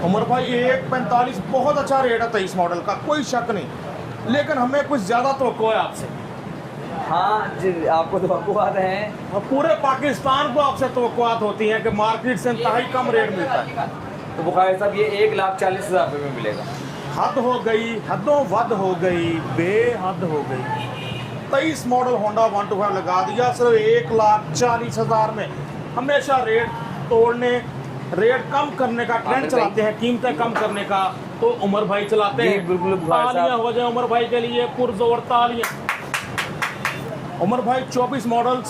उमर भाई 1,45 बहुत अच्छा रेट है 23 मॉडल का, कोई शक नहीं, लेकिन हमें कुछ ज़्यादा तवक्को है आपसे। हाँ जी, आपको तवक्कुआत हैं। और पूरे पाकिस्तान को आपसे तवक्कुआत होती है कि मार्केट से इंतहाई कम रेट मिलता है। तो बुखारी साहब ये 1,40,000 रुपये में मिलेगा। हद हो गई, हदों वद हो गई, बेहद हो गई। 23 मॉडल होंडा 125 लगा दिया सिर्फ 1,40,000 में। हमेशा रेट तोड़ने, रेट कम करने का ट्रेंड चलाते हैं, कीमतें कम करने का तो उमर भाई चलाते हैं। बिल्कुल तालियां हो जाए उमर भाई के लिए, पुरजोर तालियां। उमर भाई 24 मॉडल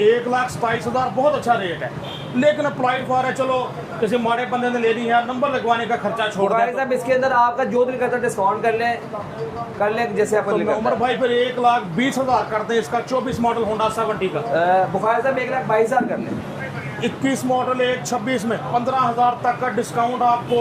1,27,000 बहुत अच्छा रेट है, लेकिन अप्लाइड फॉर है, चलो किसी माड़े बंदे ने ले ली है, नंबर लगवाने का खर्चा छोड़ बुखारी दे। साहब इसके अंदर आपका जो दिल करता है डिस्काउंट कर लें जैसे आपको दिल तो करता उमर है। भाई फिर 1,20,000 करते हैं इसका 24 मॉडल होंडा 70 का। बुखारी साहब 1,22,000 कर लें। 21 मॉडल 1,26 में 15,000 तक का डिस्काउंट आपको,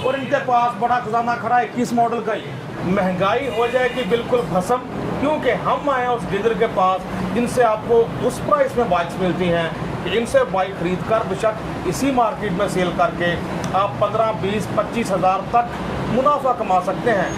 और इनके पास बड़ा खजाना खड़ा है 21 मॉडल का ही। महंगाई हो जाएगी बिल्कुल भस्म, क्योंकि हम आए हैं उस डीलर के पास जिनसे आपको उस प्राइस में बाइक्स मिलती हैं कि इनसे बाइक खरीद कर बेशक इसी मार्केट में सेल करके आप 15, 20, 25,000 तक मुनाफा कमा सकते हैं।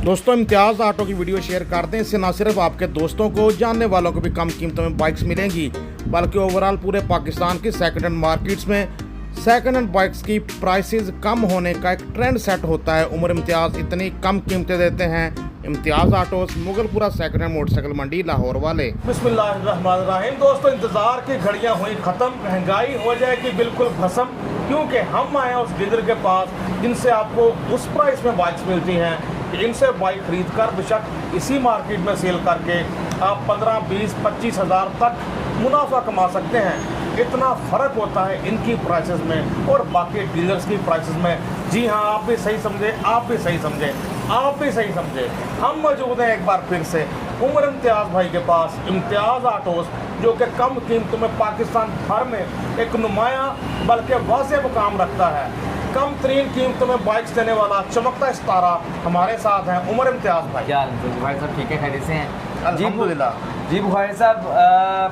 दोस्तों, इम्तियाज़ ऑटो की वीडियो शेयर कर दें, इससे ना सिर्फ आपके दोस्तों को, जानने वालों को भी कम कीमतों में बाइक्स मिलेंगी, बल्कि ओवरऑल पूरे पाकिस्तान की सेकंड हैंड मार्केट्स में सेकंड हैंड बाइक्स की प्राइसेस कम होने का एक ट्रेंड सेट होता है। उमर इम्तियाज़ इतनी कम कीमतें देते हैं। Imtiaz autos, Mughalpura second hand motorcycle Mandi, Lahore वाले। बिस्मिल्लाहिर्रहमानिर्रहीम। दोस्तों, इंतज़ार की घड़ियां हुई ख़त्म, महंगाई हो जाएगी बिल्कुल भस्म, क्योंकि हम आए हैं उस डीलर के पास जिनसे आपको उस प्राइस में बाइक्स मिलती हैं कि इनसे बाइक खरीद कर बेशक इसी मार्केट में सेल करके आप 15, 20, 25,000 तक मुनाफा कमा सकते हैं। इतना फ़र्क होता है इनकी प्राइसेस में और बाकी डीलर्स की प्राइसेस में। जी हाँ, आप भी सही समझे, आप भी सही समझे, आप भी सही समझे। हम मौजूद हैं एक बार फिर से उमर इम्तियाज़ भाई के पास, इम्तियाज़ ऑटोस, जो कि कम कीमतों में पाकिस्तान भर में एक नुमाया बल्कि वाज़ेह मुकाम रखता है। कम तरीन कीमतों में बाइक्स देने वाला चमकता सितारा हमारे साथ हैं उमर इम्तियाज़ भाई। क्या बुखारी साहब ठीक है, खैरियत से हैं? अल्हम्दुलिल्लाह। जी बुखारी साहब,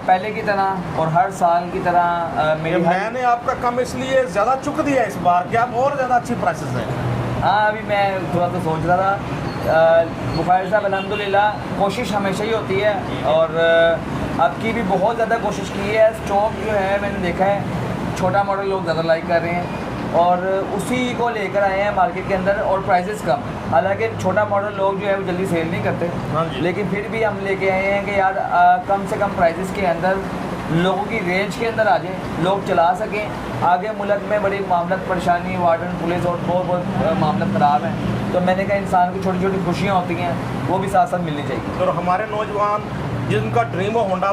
पहले की तरह और हर साल की तरह मैंने आपका कम इसलिए ज़्यादा चुक दिया इस बार कि आप और ज़्यादा अच्छी प्राइसेस हैं। हाँ, अभी मैं थोड़ा सा सोच रहा था। बुखारी साहब अल्हम्दुलिल्लाह कोशिश हमेशा ही होती है, और अब की भी बहुत ज़्यादा कोशिश की है। स्टॉक जो है मैंने देखा है छोटा मॉडल लोग ज़्यादा लाइक कर रहे हैं, और उसी को लेकर आए हैं मार्केट के अंदर, और प्राइसेस कम। हालांकि छोटा मॉडल लोग जो है वो जल्दी सेल नहीं करते, लेकिन फिर भी हम लेके आए हैं कि यार कम से कम प्राइसेस के अंदर लोगों की रेंज के अंदर आ जाए, लोग चला सकें। आगे मुल्क में बड़ी मामलत परेशानी, वार्डन पुलिस और बहुत मामलत ख़राब हैं, तो मैंने कहा इंसान को छोटी छोटी खुशियाँ होती हैं, वो भी साथ साथ मिलनी चाहिए। और हमारे नौजवान जिनका ड्रीम हो होंडा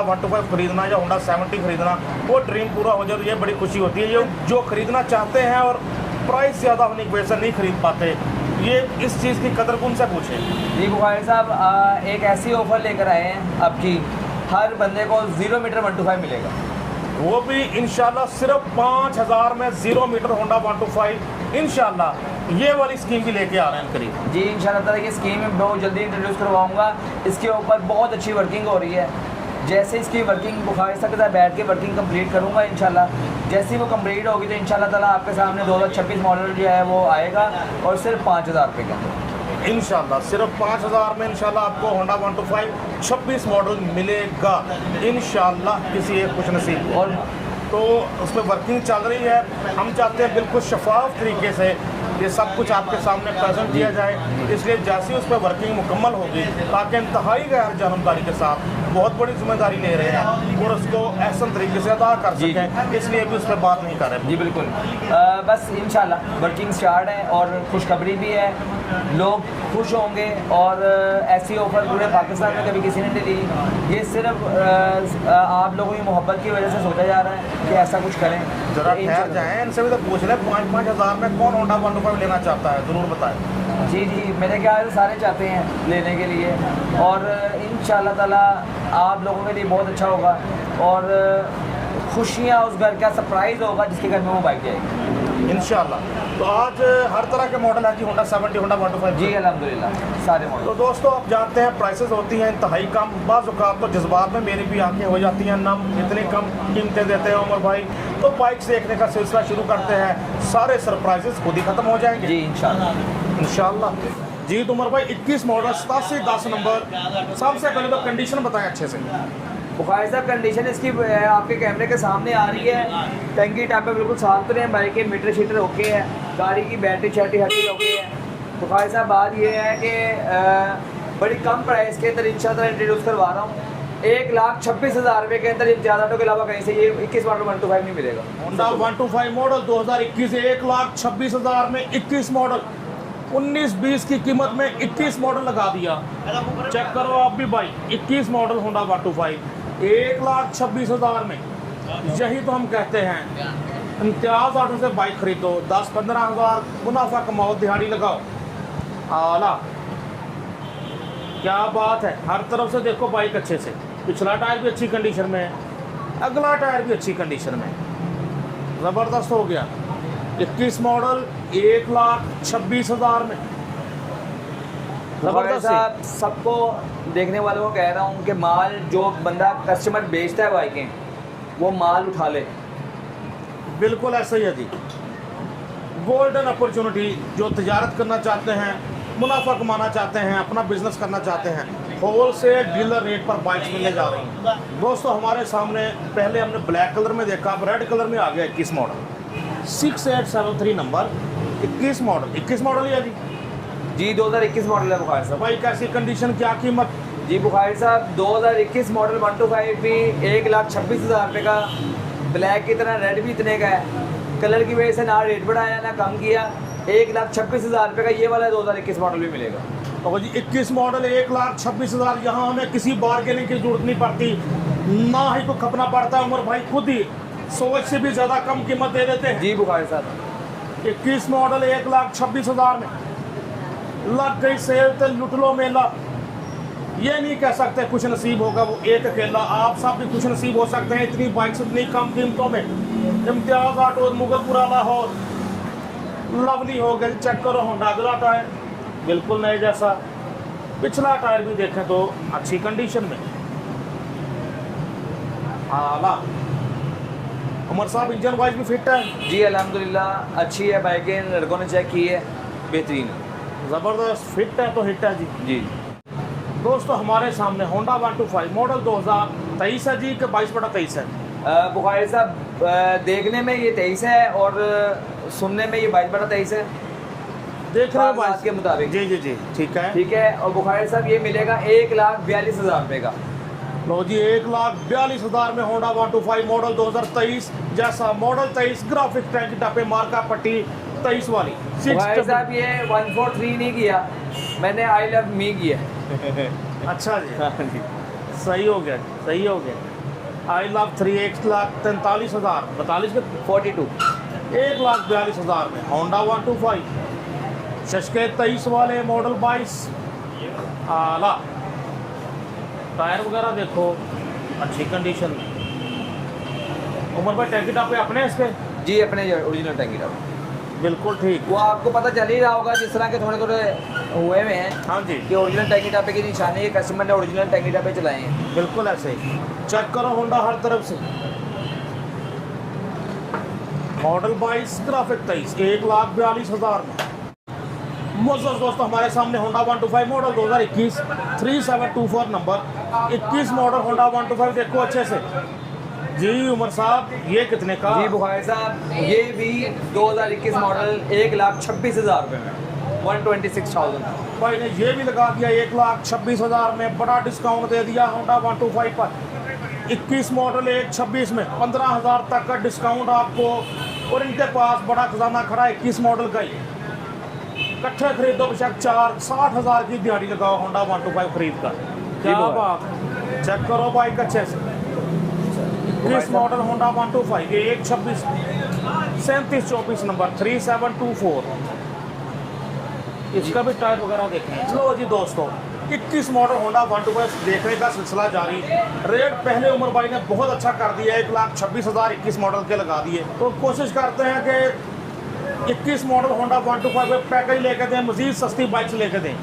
125 खरीदना या होंडा 70 खरीदना, वो ड्रीम पूरा हो जाए तो ये बड़ी खुशी होती है। ये जो खरीदना चाहते हैं और प्राइस ज़्यादा होने की वजह से नहीं खरीद पाते, ये इस चीज़ की कदर कौन से पूछे। जी बुखारी साहब, एक ऐसी ऑफ़र लेकर आए हैं अब की, हर बंदे को 0 मीटर 125 मिलेगा, वो भी इंशाल्लाह सिर्फ 5,000 में 0 मीटर होंडा 125। इंशाल्लाह ये वाली स्कीम भी लेके आ रहे हैं करीब। जी इंशाल्लाह ताला ये स्कीम मैं बहुत जल्दी इंट्रोड्यूस करवाऊंगा। इसके ऊपर बहुत अच्छी वर्किंग हो रही है। जैसे इसकी वर्किंग बुखारी साहब के साथ बैठ के वर्किंग कंप्लीट करूंगा इंशाल्लाह, जैसे ही वो कंप्लीट होगी तो इंशाल्लाह ताला आपके सामने 2026 मॉडल जो है वो आएगा, और सिर्फ 5,000 रुपये के अंदर इंशाल्लाह सिर्फ 5,000 में इंशाल्लाह आपको होंडा 125 26 मॉडल मिलेगा इंशाल्लाह, किसी एक कुछ नसीब। और तो उस पर वर्किंग चल रही है। हम चाहते हैं बिल्कुल शफाफ तरीके से ये सब कुछ आपके सामने प्रेजेंट किया जाए, इसलिए जैसी उस पर वर्किंग मुकम्मल होगी, ताकि इंतहाई गैर जानबदारी के साथ बहुत बड़ी जिम्मेदारी ले रहे हैं और उसको एहसन तरीके से अदा कर सकें, इसलिए भी उस पर बात नहीं कर रहे। जी बिल्कुल, बस इंशाल्लाह वर्किंग स्टार्ट है, और खुशखबरी भी है, लोग खुश होंगे, और ऐसी ऑफ़र पूरे पाकिस्तान में कभी किसी ने नहीं दी। ये सिर्फ आप लोगों की मोहब्बत की वजह से सोचा जा रहा है कि ऐसा कुछ करें। जरा ठहर जाएँ, इनसे भी तो पूछ लें 5,000 में कौन होंडा 125 लेना चाहता है, ज़रूर बताएं। जी जी, मेरे ख्याल से सारे चाहते हैं लेने के लिए, और इंशाल्लाह ताला आप लोगों के लिए बहुत अच्छा होगा, और खुशियाँ उस घर का सरप्राइज़ होगा जिसके घर में वो बाइक जाएगी। इंशाल्लाह। तो आज हर तरह के मॉडल है जी, होंडा 70, होंडा 125 जी अल्हम्दुलिल्लाह सारे तो मॉडल। दोस्तों आप जानते हैं प्राइसेस होती हैं इंतहाई कम, बाज़ औक़ात तो जज्बात में मेरी भी आंखें हो जाती हैं नम, इतनी कम कीमतें देते हैं उमर भाई। तो बाइक्स देखने का सिलसिला शुरू करते हैं, सारे सरप्राइजेस खुद ही ख़त्म हो जाएंगे जी इंशाल्लाह। इंशाल्लाह। जी तो उमर भाई 21 मॉडल 8710 नंबर, सबसे पहले तो कंडीशन बताएं अच्छे से। बुखारी साहब कंडीशन इसकी आपके कैमरे के सामने आ रही है, टंकी टापे बिल्कुल साफ तो हैं, बाइक के मीटर शीटर ओके है, गाड़ी की बैटरी शैटरी हर चीज़ ओके है। बुखारी साहब बात ये है कि बड़ी कम प्राइस के अंदर इंशाल्लाह इंट्रोड्यूस करवा रहा हूँ 1,26,000 रुपये के अंदर इम्तियाज़ ऑटो के अलावा कहीं से ये 21 मॉडल 125 नहीं मिलेगा। होंडा 125 मॉडल 2021 1,26,000 में 21 मॉडल, 19-20 की कीमत में 21 मॉडल लगा दिया। चेक करो आप भी भाई, 21 मॉडल होंडा 125 1,26,000 में। यही तो हम कहते हैं इम्तियाज़ ऑटो से बाइक खरीदो, 10-15 हज़ार मुनाफा कमाओ, दिहाड़ी लगाओ। आला क्या बात है, हर तरफ से देखो बाइक अच्छे से, पिछला टायर भी अच्छी कंडीशन में है, अगला टायर भी अच्छी कंडीशन में है, ज़बरदस्त हो गया। 21 मॉडल 1,26,000 में बुखारी ज़बरदस्त। साहब सबको देखने वालों को कह रहा हूँ कि माल जो बंदा कस्टमर बेचता है बाइकें वो माल उठा ले। बिल्कुल ऐसा ही है जी, गोल्डन अपॉर्चुनिटी, जो तिजारत करना चाहते हैं, मुनाफा कमाना चाहते हैं, अपना बिजनेस करना चाहते हैं, होल सेल डीलर रेट पर बाइक्स मिलने जा रही हैं। दोस्तों हमारे सामने पहले हमने ब्लैक कलर में देखा, अब रेड कलर में आ गया 21 मॉडल 6873 नंबर, 21 मॉडल 21 मॉडल ही है जी। जी 2021 मॉडल है बुखारी साहब। भाई कैसी कंडीशन, क्या कीमत? जी बुखारी साहब 2021 मॉडल 125 भी 1,26,000 रुपये का, ब्लैक की तरह रेड भी इतने का है, कलर की वजह से ना रेट बढ़ाया ना कम किया, 1,26,000 रुपये का ये वाला 2021 मॉडल भी मिलेगा। तो जी 21 मॉडल 1,26,000, यहाँ हमें किसी बार्गेनिंग की जरूरत नहीं पड़ती, ना ही को खपना पड़ता है। उमर भाई खुद ही सोच से भी ज़्यादा कम कीमत दे देते हैं। जी बुखारी साहब 21 मॉडल 1,26,000 में लग गई सेल, तो लुट लो मेला। ये नहीं कह सकते कुछ नसीब होगा वो एक अकेला, आप सब भी कुछ नसीब हो सकते हैं इतनी बाइक से इतनी कम कीमतों में। इम्तियाज़ ऑटो मुगलपुरा लाहौर, लवली हो गए। चेक करो होंडा, अगला टायर बिल्कुल नए जैसा, पिछला टायर भी देखें तो अच्छी कंडीशन में। आला उमर साहब इंजन वाइज भी फिट है जी अल्हम्दुलिल्लाह अच्छी है, बाइकें लड़कों ने चेक की है, बेहतरीन है, ज़बरदस्त फिट है तो हिट है जी। जी दोस्तों हमारे सामने होंडा 125 मॉडल 2023 है जी, कि 22/23 है? बुखारी साहब देखने में ये 23 है और सुनने में ये 22/23 है, देख रहे हो कागजात के मुताबिक। जी जी जी ठीक है। ठीक है, और बुखारी साहब ये मिलेगा 1,42,000 रुपये का। लो जी 1,42,000 में होंडा 125 मॉडल 2023 जैसा, मॉडल 23, ग्राफिक टैंक टपे मार्का पट्टी 23 वाली। बुखारी साहब ये 143 नहीं किया मैंने, आई लव मी किया। अच्छा जी सही हो गया, सही हो गया। आई लव 3 1,43,000 42 के 42 1,42,000 में होंडा 125 शशके 23 वाले मॉडल 22। आला टायर वगैरह देखो अच्छी कंडीशन में। उमर भाई टैंकी टापे अपने इसके? जी अपने ओरिजिनल टैंकी टापे बिल्कुल ठीक। वो आपको पता चल ही रहा होगा जिस तरह के थोड़े थोड़े हुए हुए हैं हाँ जी कि ओरिजिनल टैंकी टापे की निशानी है, कस्टमर ने ओरिजिनल टैंकी टापे चलाए हैं। बिल्कुल ऐसे ही। चेक करो होंडा हर तरफ से, मॉडल 22 ग्राफिक 23 1,42,000 में। मोज़्ज़ज़ दोस्तों हमारे सामने Honda 125 model 2021 3724 number, 21 model Honda 125 देखो अच्छे से। जी उमर साहब ये कितने का? जी बुखारी साहब ये भी 2021 मॉडल 1,26,000 रुपये में, 126,000। भाई ने ये भी लगा दिया 1,26,000 में, बड़ा डिस्काउंट दे दिया होंडा 125 पर। 21 मॉडल 1,26 में 15,000 तक का डिस्काउंट आपको, और इनके पास बड़ा खजाना खड़ा है 21 मॉडल का ही। इकट्ठे खरीदो बेशक 60,000 की दिहाड़ी लगाओ होंडा 125 खरीद कर। क्या बात है, चेक करो बाइक अच्छे से। 21 मॉडल होंडा 125 ये 1,26 3724 नंबर 3724। इसका भी टायर वगैरह देखें। लो जी दोस्तों 21 मॉडल होंडा 125 देखने का सिलसिला जारी। रेट पहले उमर भाई ने बहुत अच्छा कर दिया, 1,26,000 21 मॉडल के लगा दिए। तो कोशिश करते हैं कि 21 मॉडल होंडा 125 में पैकेज लेके दें, मजीद सस्ती बाइक्स लेके दें।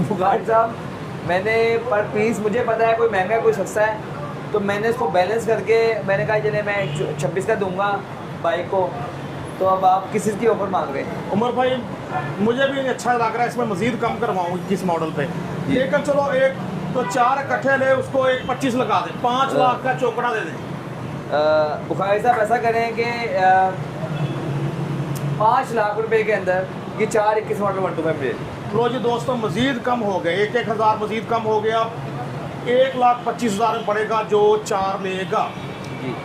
बुखारी साहब, मैंने पर पीस मुझे पता है कोई महंगा है कोई सस्ता है, तो मैंने इसको बैलेंस करके मैंने कहा चले मैं 26 का दूंगा बाइक को, तो अब आप किस चीज़ की ऑफर मांग रहे हैं? उमर भाई मुझे भी अच्छा लग रहा है, इसमें मजीद कम करवाऊँ 21 मॉडल पे, लेकिन चलो एक तो 4 इकट्ठे ले, उसको एक 25 लगा दें, 5 लाख का चौकड़ा दे दें। बुखारी साहब ऐसा करें कि 5 लाख रुपए के अंदर ये 4 21 मॉडल 125 मिले। लो जी दोस्तों, मजीद कम हो गए, 1-1 हज़ार मजीद कम हो गया, 1,25,000 में पड़ेगा जो 4 लेगा।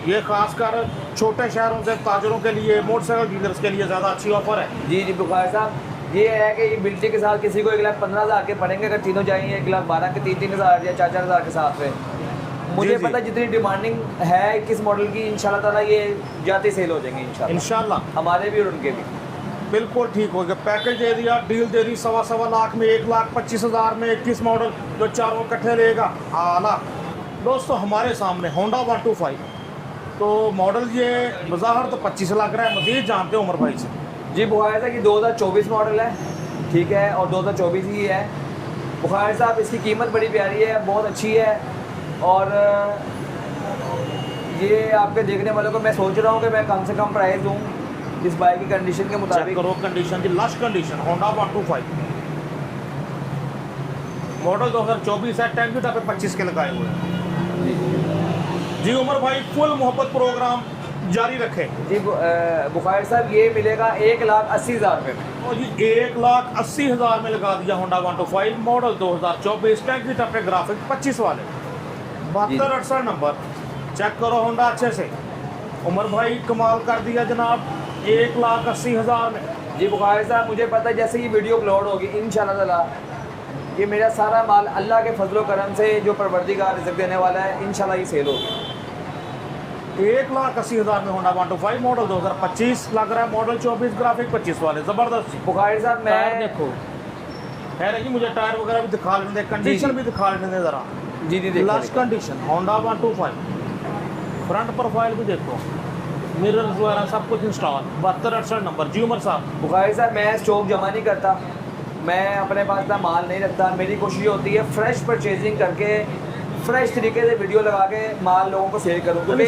ये खासकर छोटे शहरों से ताजरों के लिए, मोटरसाइकिल डीलर्स के लिए ज़्यादा अच्छी ऑफर है। जी बुखारी साहब, ये है कि ये बिल्टी के साथ किसी को 1,15,000 के पड़ेंगे, अगर तीनों जाएंगे 1,12,000 के 3-3 हज़ार या 4-4 हज़ार के साथ में। मुझे जी। पता जितनी डिमांडिंग है किस मॉडल की, इंशाल्लाह ताला ये जाते सेल हो जाएंगे इंशाल्लाह हमारे भी और उनके भी। बिल्कुल ठीक हो गया। पैकेज दे दिया, डील दे दी 1.25 लाख में, 1,25,000 में 21 मॉडल जो चारों इकट्ठे लेगा आला। दोस्तों हमारे सामने होंडा 125, तो मॉडल ये बाज़ार तो 25 लाख रहा है, मज़ीद जानते हो उमर भाई से। जी बुखारी साहब, कि 2024 मॉडल है, ठीक है, और 2024 ही है। बुखारी साहब इसकी कीमत बड़ी प्यारी है, बहुत अच्छी है, और ये आपके देखने वालों को मैं सोच रहा हूँ कि मैं कम से कम प्राइस दूँ इस बाइक की कंडीशन के चेक मुताबिक। करो कंडीशन की, लश कंडीशन होंडा 125 मॉडल 2024 है, टैंक भी पे 25 के लगाए हुए हैं। जी उमर भाई, फुल मोहब्बत प्रोग्राम जारी रखें। जी बुखारी साहब, ये मिलेगा 1,80,000 रुपये में। और जी 1,80,000 में लगा दिया होंडा 125 मॉडल 2024, टैंक भी पे ग्राफिक 25 वाले, 7268 नंबर। चेक करो होंडा अच्छे से। उमर भाई कमाल कर दिया जनाब, 1,80,000 में। जी बुखारी साहब, मुझे पता है जैसे ही वीडियो अपलोड होगी इंशाल्लाह ताला ये मेरा सारा माल अल्लाह के फजलो करम से जो परवरदिगार रिज़्क़ देने वाला है, इंशाल्लाह ये सेल होगी। 1,80,000 में होंडा 125 मॉडल 2025 लग रहा है, मॉडल 24 ग्राफिक 25 वाले, ज़बरदस्त। बुखारी साहब टायर मैं देखो, खैर जी मुझे टायर वगैरह भी दिखा लेने दे, कंडीशन भी दिखा लेने दे ज़रा। जी last condition Honda 125, front profile भी देखो, मिरर्स वगैरह सब कुछ इंस्टॉल, 7268 नंबर। जी उमर साहब, बुखारी साहब मैं स्टॉक जमा नहीं करता, मैं अपने पास इतना माल नहीं रखता। मेरी कोशिश होती है फ्रेश परचेजिंग करके फ्रेश तरीके से वीडियो लगा के माल लोगों को सेल करूँ, क्योंकि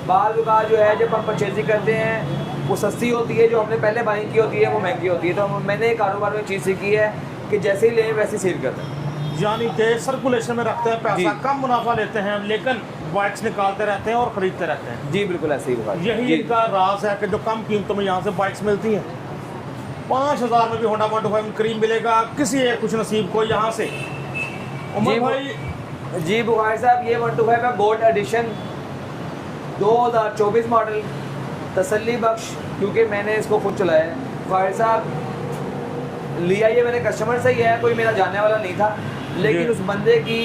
बाल का जो है जब हम परचेजिंग करते हैं वो सस्ती होती है, जो हमने पहले बाइंग की होती है वो महंगी होती है। तो मैंने कारोबार में चीज़ सीखी है कि जैसे ही लें वैसे सेल करते हैं, यानी कि सर्कुलेशन में रखते हैं पैसा, कम मुनाफा लेते हैं, लेकिन बाइक्स निकालते रहते हैं और ख़रीदते रहते हैं। जी बिल्कुल ऐसे ही बुखारी, यही जी। इनका राज है कि जो कम कीमतों में यहाँ से बाइक्स मिलती हैं। 5,000 में भी होंडा 125 करीब मिलेगा किसी एक कुछ नसीब को यहाँ से। उमर भाई जी बुखारी साहब, ये 125 का गोल्ड एडिशन 2024 मॉडल तसल्ली बख्श, क्योंकि मैंने इसको खुद चलाया है। बुखारी साहब लिया ये मैंने कस्टमर से ही है, कोई मेरा जानने वाला नहीं था, लेकिन उस बंदे की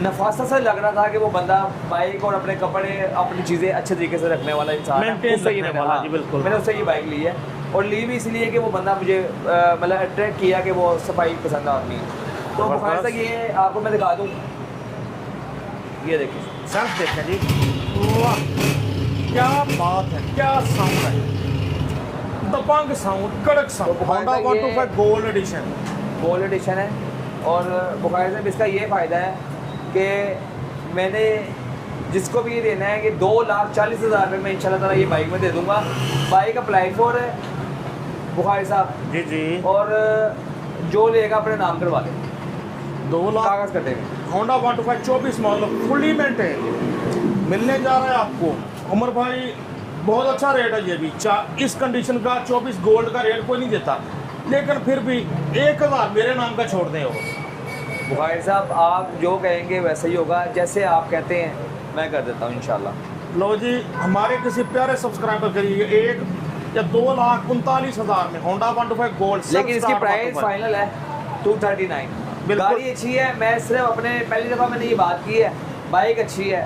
नफासत से लग रहा था कि वो बंदा बाइक और अपने कपड़े अपनी चीज़ें अच्छे तरीके से रखने वाला इंसान है। Maintain उससे ही रखने मैंने वाला, जी बिल्कुल। मैंने उससे ये बाइक ली है, और ली भी इसलिए कि वो बंदा मुझे मतलब अट्रैक्ट किया कि वो सफाई पसंद आदमी है। तो बुखारी साहब ये आपको मैं दिखा दूँ, ये देखिए सेल्फ देखें जी, वाह क्या बात है, क्या साउंड है, दबंग साउंड, कड़क साउंड। तो Honda 125 gold edition, gold edition है। और बुखारी साहब इसका ये फ़ायदा है कि मैंने जिसको भी ये देना है कि 2,40,000 रुपये में इंशाल्लाह ताला ये बाइक में दे दूँगा। बाइक अप्लाई फॉर है बुखारी साहब, जी जी, और जो लेगा अपने नाम करवा दे, 2 लाख कागज़ कटेंगे। होंडा 125 24 मॉडल फुली मेंटेन मिलने जा रहा है आपको। उमर भाई बहुत अच्छा रेट है ये भी, इस कंडीशन का 24 गोल्ड का रेट कोई नहीं देता, लेकिन फिर भी 1,000 मेरे नाम का छोड़ दें। बुखारी साहब आप जो कहेंगे वैसे ही होगा, जैसे आप कहते हैं मैं कर देता हूँ इंशाल्लाह। लो जी, हमारे किसी प्यारे सब्सक्राइबर के लिए 1 या 2,39,000 में होंडा 125 गोल्ड, लेकिन इसकी प्राइस फाइनल है 239। बिल्कुल। गाड़ी अच्छी है, मैं सिर्फ अपने पहली दफ़ा मैंने ये बात की है, बाइक अच्छी है,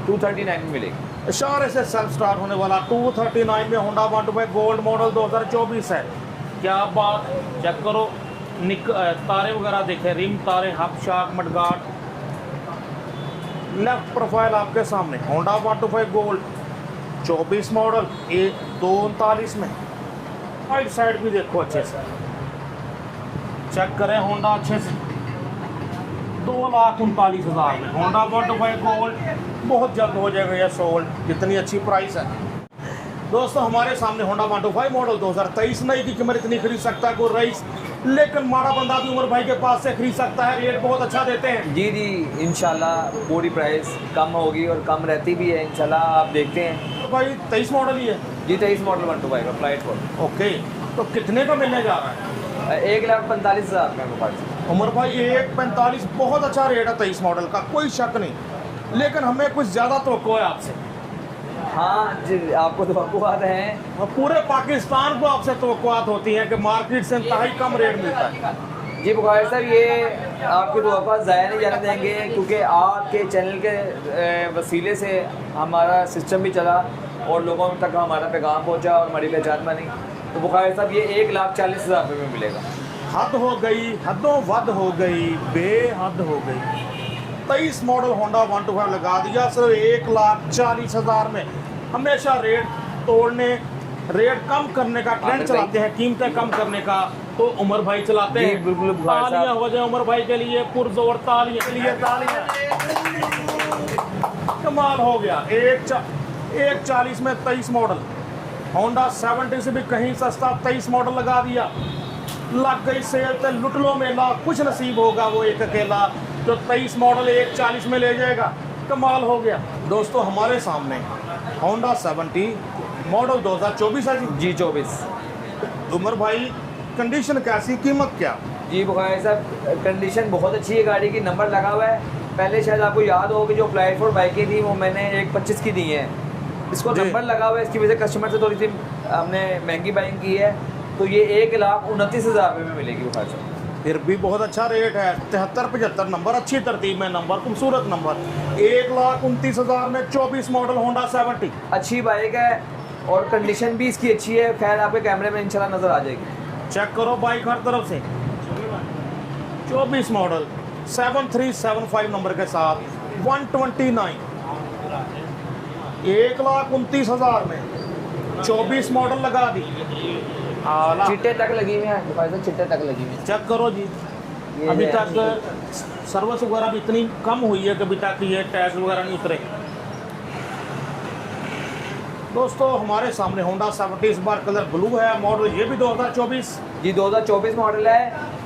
239 में मिलेगी। इशारे से सेल्फ स्टार्ट होने वाला 239 में होंडा 125 गोल्ड मॉडल 2024 है। क्या बात, चेक करो, तारे वगैरह देखें, रिम तारे, हब शाक, मडगार्ड, लेफ्ट प्रोफाइल आपके सामने। होंडा 125 गोल्ड 24 मॉडल 239 में, राइट साइड भी देखो अच्छे से, चेक करें होंडा अच्छे से। 2,39,000 में होंडा 125 गोल्ड बहुत जल्द हो जाएगा ये सोल्ड, इतनी अच्छी प्राइस है। दोस्तों हमारे सामने होंडा 125 मॉडल 2023 नई की कीमत इतनी खरीद सकता है कोई रईस, लेकिन माड़ा बंदा भी उमर भाई के पास से खरीद सकता है, रेट बहुत अच्छा देते हैं। जी जी, इंशाल्लाह पूरी प्राइस कम होगी और कम रहती भी है इंशाल्लाह, आप देखते हैं। तो भाई 23 मॉडल ही है जी, 23 मॉडल 125 का फ्लाइट फोर। ओके, तो कितने का मिलने जा रहा है? 1,45,000 का मोबाइल। उमर भाई 1,45 बहुत अच्छा रेट है 23 मॉडल का, कोई शक नहीं, लेकिन हमें कुछ ज़्यादा तवक्को है आपसे। हाँ जी, आपको तो वक़्त हैं। और पूरे पाकिस्तान को आपसे तवक्कुआत होती है कि मार्केट से इंतहाई कम रेट मिलता है। जी बुखारी साहब, ये आपकी दुआ ज़ाया नहीं जाने देंगे, क्योंकि आपके चैनल के वसीले से हमारा सिस्टम भी चला और लोगों तक हमारा पैगाम पहुंचा और हमारी पहचान बनी। तो बुखारी साहब ये 1,40,000 रुपये में मिलेगा। हद हो गई, हदों वद हो गई, बेहद हो गई। 23 मॉडल होंडा 125 लगा दिया सिर्फ 1,40,000 में। हमेशा रेट तोड़ने, रेट कम करने का ट्रेंड चलाते हैं, कीमतें कम करने का तो उमर भाई चलाते हैं। बिल्कुल, तालियां हो जाए उमर भाई के लिए, पुरजोर तालियां के लिए तालियां। कमाल हो गया। 1,40 में 23 मॉडल होंडा 70 से भी कहीं सस्ता 23 मॉडल लगा दिया। लग गई सेल तो लुट लो मेला, कुछ नसीब होगा वो एक अकेला जो 23 मॉडल 1,40 में ले जाएगा। कमाल हो गया। दोस्तों हमारे सामने होंडा 70 मॉडल 2024 है जी 24। उमर भाई कंडीशन कैसी, कीमत क्या? जी बुखारी साहब, कंडीशन बहुत अच्छी है गाड़ी की, नंबर लगा हुआ है। पहले शायद आपको याद हो कि जो फ्लाइट फोर बाइकें थी वो मैंने 1,25 की दी है, इसको नंबर लगा हुआ है, इसकी वजह कस्टमर से थोड़ी सी हमने महंगी बाइंग की है, तो ये 1,29,000 रुपये में मिलेगी बुखारी साहब। फिर भी बहुत अच्छा रेट है। 73-75 नंबर, अच्छी तरतीब में नंबर, खूबसूरत नंबर। 1,29,000 में 24 मॉडल होंडा 70 अच्छी बाइक है और कंडीशन भी इसकी अच्छी है। खैर आपके कैमरे में इंशाल्लाह नज़र आ जाएगी। चेक करो बाइक हर तरफ से। 24 मॉडल 7375 नंबर के साथ 129, 1,29,000 में 24 मॉडल लगा दी। चिट्टे तक लगी हुई है भाई साहब, चिट्टे तक लगी हुई है। चेक करो जी, अभी तक सर्विस वगैरह भी इतनी कम हुई है कि अभी तक ये टैक्स वगैरह नहीं उतरे। दोस्तों हमारे सामने होंडा 70 इस बार कलर ब्लू है, मॉडल ये भी 2024 जी 2024 मॉडल है।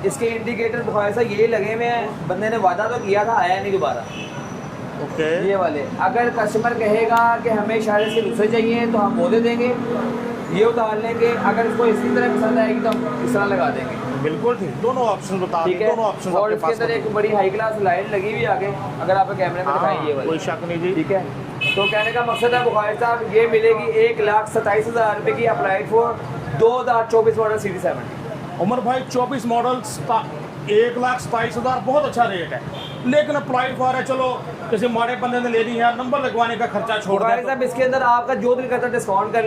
इसके इंडिकेटर बुखारी साहब ये लगे हुए हैं, बंदे ने वादा तो किया था, आया नहीं दोबारा। ओके, ये वाले अगर कस्टमर कहेगा कि हमें शायद से दूसरे चाहिए तो हम वो दे देंगे, ये उतार लेंगे। अगर इसको इसी तरह पसंद आएगी तो हम इस तरह लगा देंगे। बिल्कुल ठीक, दोनों ऑप्शन बता दें, दोनों ऑप्शन और इसके अंदर एक बड़ी हाई क्लास लाइट लगी हुई आगे, अगर आप कैमरे में दिखाएंगे वाली, कोई शक नहीं जी। ठीक है, तो कहने का मकसद है बुखारी साहब ये मिलेगी 1,27,000 रुपये की applied for 2024 model series 70। Umar भाई 24 मॉडल 1,27,000 बहुत अच्छा रेट है, लेकिन अप्लाई फॉर है, चलो किसी माड़े बंदे ने ले ली है, नंबर लगवाने का खर्चा छोड़ बुखारी साहब इसके अंदर आपका जो दिल करता है डिस्काउंट कर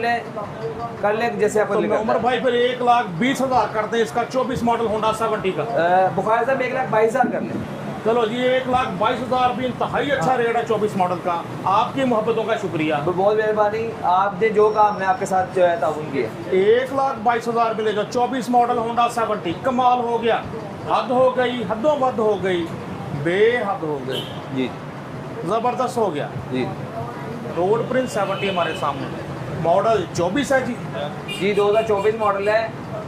लें जैसे आपको तो उमर भाई फिर 1,20,000 करते हैं इसका 24 मॉडल होंडा 70 का। बुखारी साहब 1,22,000 कर लें। चलो जी 1,22,000 भी इंतहाई अच्छा रेट है 24 मॉडल का। आपकी मोहब्बतों का शुक्रिया, बहुत मेहरबानी, आपने जो कहा हमने आपके साथ जो है ताउन किया। 1,22,000 मिलेगा 24 मॉडल होंडा 70। कमाल हो गया, हद हो गई, हदों वद हो गई, बेहद हो गई जी, ज़बरदस्त हो गया जी। रोड प्रिंस 70 हमारे सामने, मॉडल 24 है जी। जी 2024 मॉडल है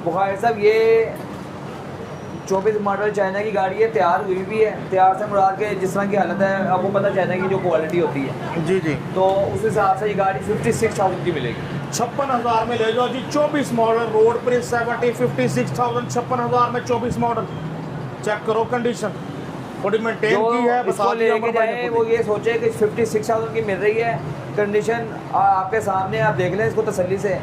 बुखारी साहब, ये 24 मॉडल चाइना की गाड़ी है, तैयार हुई भी है। तैयार से मुराद के जिस तरह की हालत है आपको पता, चाइना की जो क्वालिटी होती है जी जी, तो उस हिसाब से ये गाड़ी 56,000 की मिलेगी। 56,000 में ले जाओ जी 24 मॉडल रोड प्रिंस 70 56,000 56,000 में 24 मॉडल। चेक करो कंडीशन, थोड़ी मेंटेन की है, इसको लेके जाए वो ये सोचे कि 56,000 की मिल रही है। कंडीशन आपके सामने, आप देख लें इसको तसल्ली से।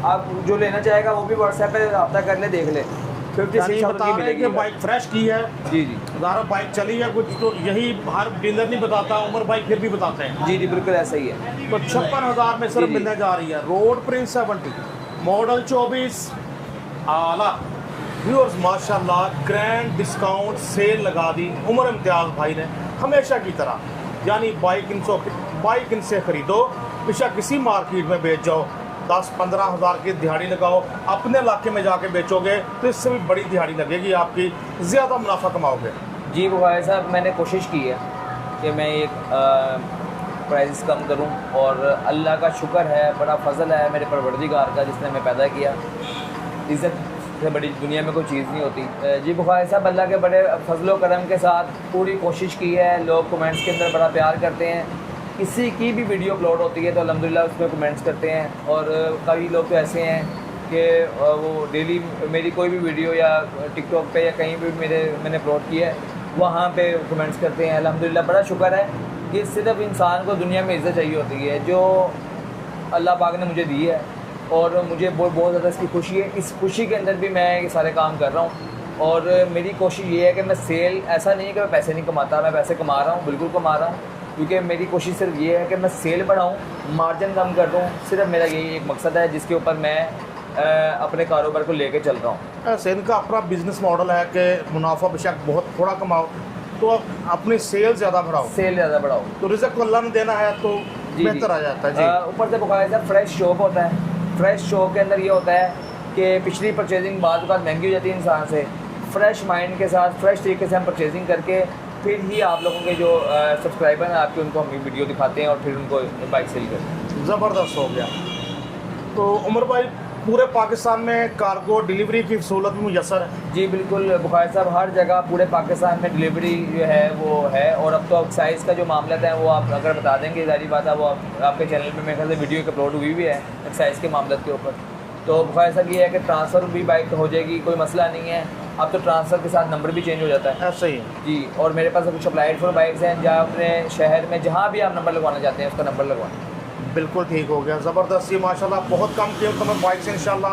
आप जो लेना चाहेगा वो भी व्हाट्सएप पे रब्ता कर ले, देख ले। 56,000 की मिलेगी। बाइक फ्रेश की है जी जी, ज़रा बाइक चली है कुछ, तो यही हर डीलर नहीं बताता, उमर बाइक फिर भी बताते हैं। जी जी बिल्कुल ऐसा ही है। तो 56,000 में सिर्फ मिलने जा रही है रोड प्रिंस 70 मॉडल 24 आला। व्यूअर्स माशाल्लाह ग्रैंड डिस्काउंट सेल लगा दी उमर इम्तियाज़ भाई ने हमेशा की तरह, यानी बाइक इनसे खरीदो, बेशक किसी मार्केट में बेच जाओ, 10-15 हज़ार की दिहाड़ी लगाओ, अपने इलाके में जाके बेचोगे तो इससे भी बड़ी दिहाड़ी लगेगी आपकी, ज़्यादा मुनाफा कमाओगे। जी बुखारी साहब, मैंने कोशिश की है कि मैं एक प्राइस कम करूं, और अल्लाह का शुक्र है, बड़ा फजल है मेरे परवरदिगार का जिसने हमें पैदा किया। इज़्ज़त से बड़ी दुनिया में कोई चीज़ नहीं होती। जी बुखारी साहब, अल्लाह के बड़े फजलो करम के साथ पूरी कोशिश की है। लोग कमेंट्स के अंदर बड़ा प्यार करते हैं, किसी की भी वीडियो अपलोड होती है तो अल्हम्दुलिल्लाह उसमें कमेंट्स करते हैं। और कई लोग तो ऐसे हैं कि वो डेली मेरी कोई भी वीडियो या टिकटॉक पे या कहीं भी मैंने अपलोड किया है वहाँ पे कमेंट्स करते हैं। अल्हम्दुलिल्लाह बड़ा शुक्र है कि सिर्फ इंसान को दुनिया में इज़्ज़त चाहिए होती है जो अल्लाह पाक ने मुझे दी है, और मुझे बहुत ज़्यादा इसकी खुशी है। इस खुशी के अंदर भी मैं ये सारे काम कर रहा हूँ, और मेरी कोशिश ये है कि मैं सेल, ऐसा नहीं है कि मैं पैसे नहीं कमाता, मैं पैसे कमा रहा हूँ, बिल्कुल कमा रहा हूँ, क्योंकि मेरी कोशिश सिर्फ ये है कि मैं सेल बढ़ाऊँ, मार्जिन कम कर दूँ। सिर्फ मेरा यही एक मकसद है जिसके ऊपर मैं अपने कारोबार को लेके चल रहा हूँ। ऐसे इनका अपना बिजनेस मॉडल है कि मुनाफा बेशक बहुत थोड़ा कमाओ तो अपनी सेल ज़्यादा बढ़ाओ, सेल ज़्यादा बढ़ाओ तो रिज़्क को अल्लाह ने देना है तो बेहतर आ जाता है जी। ऊपर से बुखारी साहब फ्रेश शॉप होता है। फ्रेश शॉप के अंदर ये होता है कि पिछली परचेजिंग बाद महंगी हो जाती है इंसान से। फ्रेश माइंड के साथ फ्रेश तरीके से हम परचेजिंग करके फिर ही आप लोगों के जो सब्सक्राइबर हैं आपके, उनको हम वीडियो दिखाते हैं और फिर उनको बाइक सेल करते हैं। ज़बरदस्त हो गया। तो उमर भाई, पूरे पाकिस्तान में कार्गो डिलीवरी की सहूलत भी मुयसर है? जी बिल्कुल बुखारी साहब, हर जगह पूरे पाकिस्तान में डिलीवरी जो है वो है। और अब तो एक्साइज़ का जो मामला है वो आप अगर बता देंगे, जारी बात है, वो आपके चैनल पे मेरे ख्याल से वीडियो अपलोड हुई भी है एक्साइज़ के मामले के ऊपर। तो बुखारी साहब ये है कि ट्रांसफ़र भी बाइक हो जाएगी, कोई मसला नहीं है। अब तो ट्रांसफ़र के साथ नंबर भी चेंज हो जाता है। ऐसे ही जी, और मेरे पास कुछ अप्लाइड फॉर बाइक्स हैं, जहाँ अपने शहर में जहाँ भी आप नंबर लगवाना चाहते हैं उसका नंबर लगवाना। बिल्कुल ठीक हो गया, ज़बरदस्त। ये माशाल्लाह बहुत कम कीमत में बाइक से इंशाल्लाह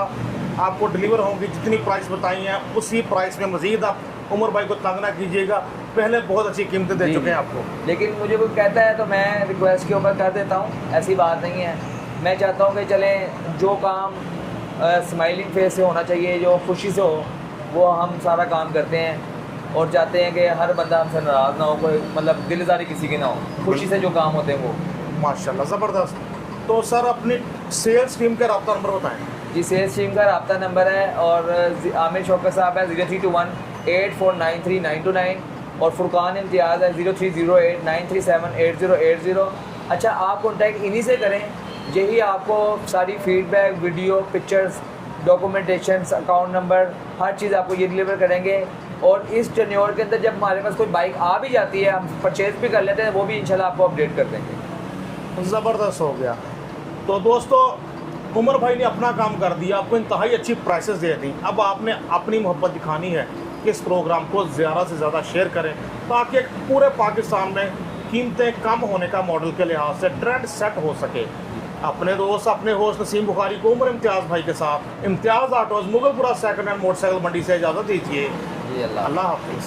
आपको डिलीवर होंगी। जितनी प्राइस बताई हैं उसी प्राइस में मज़ीद आप उमर भाई को तंग ना कीजिएगा, पहले बहुत अच्छी कीमतें दे चुके हैं आपको। लेकिन मुझे कोई कहता है तो मैं रिक्वेस्ट के ऊपर कर देता हूँ, ऐसी बात नहीं है। मैं चाहता हूँ कि चलें, जो काम स्माइलिंग फेस से होना चाहिए, जो खुशी से हो, वो हम सारा काम करते हैं। और चाहते हैं कि हर बंदा हमसे नाराज़ ना हो, कोई मतलब दिलदारी किसी की ना हो, खुशी से जो काम होते हैं वो। माशाल्लाह ज़बरदस्त। तो सर अपनी सेल्स टीम का रब्ता नंबर बताएं। जी, सेल्स टीम का रब्ता नंबर है और आमिर शौकत साहब है 0321849392 और फुरकान इम्तियाज़ है 030893788080। अच्छा, आप कॉन्टैक्ट इन्हीं से करें, यही आपको सारी feedback, video, pictures, documentations, account number, हर चीज़ आपको ये डिलीवर करेंगे। और इस टेन्योर के अंदर जब हमारे पास कोई बाइक आ भी जाती है, हम परचेज़ भी कर लेते हैं, वो भी इंशाल्लाह आपको अपडेट कर देंगे। ज़बरदस्त हो गया। तो दोस्तों, उमर भाई ने अपना काम कर दिया, आपको इंतहाई अच्छी प्राइसेस दे दी। अब आपने अपनी मोहब्बत दिखानी है कि इस प्रोग्राम को ज़्यादा से ज़्यादा शेयर करें ताकि पूरे पाकिस्तान में कीमतें कम होने का मॉडल के लिहाज से ट्रेंड सेट हो सके। अपने दोस्त, अपने होस्ट नसीम बुखारी को उमर इम्तियाज़ भाई के साथ Imtiaz autos, Mughalpura second hand motorcycle Mandi से इजाज़त दीजिए। जी, अल्लाह अल्लाह हाफिज़।